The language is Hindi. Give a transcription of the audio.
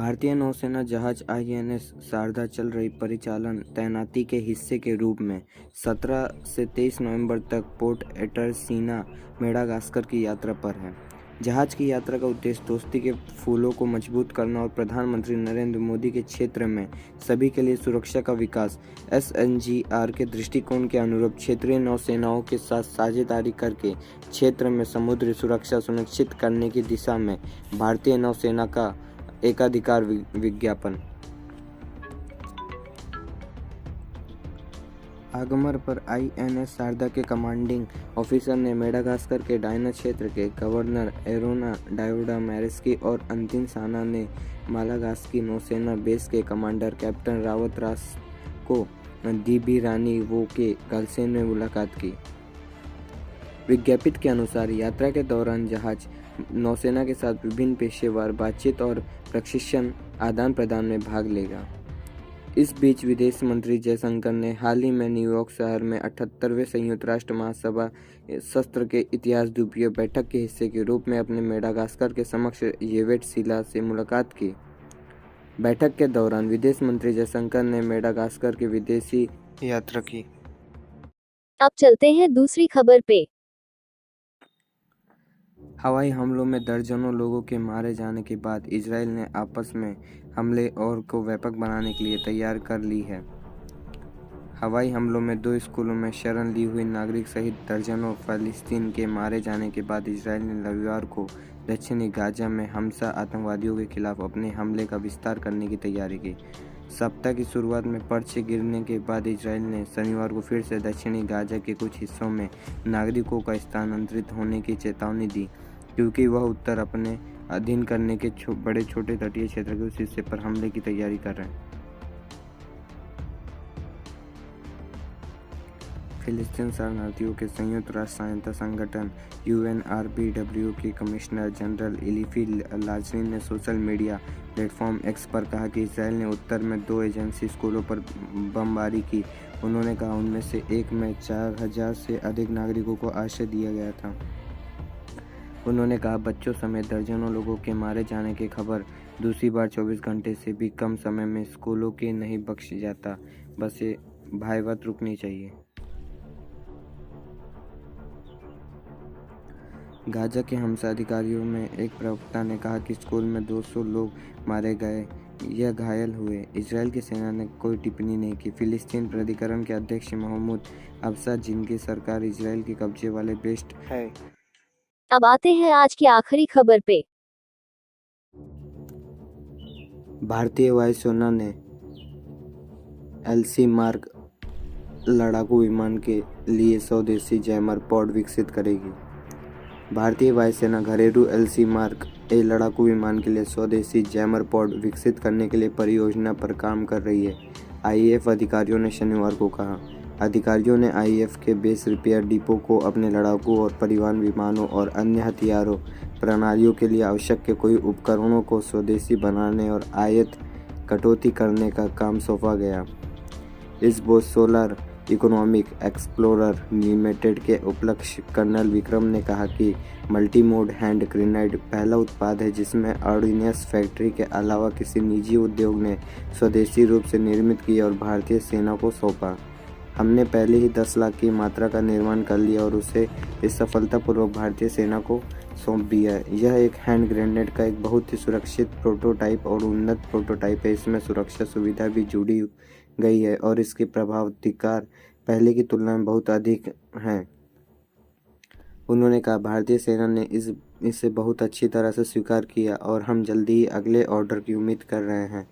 भारतीय नौसेना जहाज आईएनएस शारदा चल रही परिचालन तैनाती के हिस्से के रूप में 17 से 23 नवंबर तक पोर्ट एटरसीना, मेडागास्कर की यात्रा पर है। जहाज की यात्रा का उद्देश्य दोस्ती के फूलों को मजबूत करना और प्रधानमंत्री नरेंद्र मोदी के क्षेत्र में सभी के लिए सुरक्षा का विकास एसएनजीआर के दृष्टिकोण के अनुरूप क्षेत्रीय नौसेनाओं के साथ साझेदारी करके क्षेत्र में समुद्री सुरक्षा सुनिश्चित करने की दिशा में भारतीय नौसेना का एकाधिकार विज्ञापन। आगमन पर आईएनएस शारदा के कमांडिंग ऑफिसर ने मेडागास्कर के डायना क्षेत्र के गवर्नर एरोना डायोडा मैरेस्की और अंतिसाना ने मालागास्की नौसेना बेस के कमांडर कैप्टन रावत रास को दीबी रानी वो के गलसेन में मुलाकात की। विज्ञप्ति के अनुसार यात्रा के दौरान जहाज नौसेना के साथ विभिन्न पेशेवर बातचीत और प्रशिक्षण आदान प्रदान में भाग लेगा। इस बीच विदेश मंत्री जयशंकर ने हाल ही में न्यूयॉर्क शहर में 78वें संयुक्त राष्ट्र महासभा सत्र के इतिहास द्वीपीय बैठक के हिस्से के रूप में अपने मेडागास्कर के समक्ष येवेट सिला से मुलाकात की। बैठक के दौरान विदेश मंत्री जयशंकर ने मेडागास्कर की विदेशी यात्रा की। अब चलते हैं दूसरी खबर पे। हवाई हमलों में दर्जनों लोगों के मारे जाने के बाद इजराइल ने आपस में हमले और को व्यापक बनाने के लिए तैयार कर ली है। हवाई हमलों में 2 स्कूलों में शरण ली हुई नागरिक सहित दर्जनों फ़लस्तीन के मारे जाने के बाद इजराइल ने रविवार को दक्षिणी गाजा में हमसा आतंकवादियों के खिलाफ अपने हमले का विस्तार करने की तैयारी की। सप्ताह की शुरुआत में पर्चे गिरने के बाद इजराइल ने शनिवार को फिर से दक्षिणी गाजा के कुछ हिस्सों में नागरिकों का स्थानांतरित होने की चेतावनी दी, क्योंकि वह उत्तर अपने अधीन करने के बड़े छोटे तटीय क्षेत्र के उस हिस्से पर हमले की तैयारी कर रहे हैं। फिलिस्तीन शरणार्थियों के संयुक्त राष्ट्र सहायता संगठन यूएनआरबीडब्ल्यू के कमिश्नर जनरल इलीफी लाजनी ने सोशल मीडिया प्लेटफॉर्म एक्स पर कहा कि इजराइल ने उत्तर में 2 एजेंसी स्कूलों पर बमबारी की। उन्होंने कहा उनमें से एक में 4000 से अधिक नागरिकों को आश्रय दिया गया था। उन्होंने कहा बच्चों समेत दर्जनों लोगों के मारे जाने की खबर दूसरी बार 24 घंटे से भी कम समय में स्कूलों के नहीं बख्श जाता। बस ये भयावह रुकनी चाहिए। गाजा के हमसा अधिकारियों में एक प्रवक्ता ने कहा कि स्कूल में 200 लोग मारे गए या घायल हुए। इजराइल की सेना ने कोई टिप्पणी नहीं की। फिलिस्तीन प्राधिकरण के अध्यक्ष महमूद अब्बास, जिनकी सरकार इजराइल के कब्जे वाले वेस्ट है। अब आते हैं आज की आखिरी खबर पे। भारतीय वायुसेना ने एलसी मार्क लड़ाकू विमान के लिए स्वदेशी जैमर पॉड विकसित करेगी। भारतीय वायुसेना घरेलू एलसी मार्क ए लड़ाकू विमान के लिए स्वदेशी जैमर पॉड विकसित करने के लिए परियोजना पर काम कर रही है, आईएएफ अधिकारियों ने शनिवार को कहा। अधिकारियों ने आईएएफ के बेस रिपेयर डिपो को अपने लड़ाकू और परिवहन विमानों और अन्य हथियारों प्रणालियों के लिए आवश्यक कई उपकरणों को स्वदेशी बनाने और आयात कटौती करने का काम सौंपा गया। इस Bose solar economic explorer limited के उपाध्यक्ष कर्नल विक्रम ने कहा कि मल्टी मोड हैंड ग्रेनेड पहला उत्पाद है जिसमें ऑर्डिनेंस फैक्ट्री के अलावा किसी निजी उद्योग ने स्वदेशी रूप से निर्मित किया और भारतीय सेना को सौंपा। हमने पहले ही 10 लाख की मात्रा का निर्माण कर लिया और उसे इस सफलतापूर्वक भारतीय सेना को सौंप दिया है। यह एक हैंड ग्रेनेड का एक बहुत ही सुरक्षित प्रोटोटाइप और उन्नत प्रोटोटाइप है। इसमें सुरक्षा सुविधा भी जुड़ी गई है और इसके प्रभावाधिकार पहले की तुलना में बहुत अधिक हैं। उन्होंने कहा भारतीय सेना ने इसे बहुत अच्छी तरह से स्वीकार किया और हम जल्दी ही अगले ऑर्डर की उम्मीद कर रहे हैं।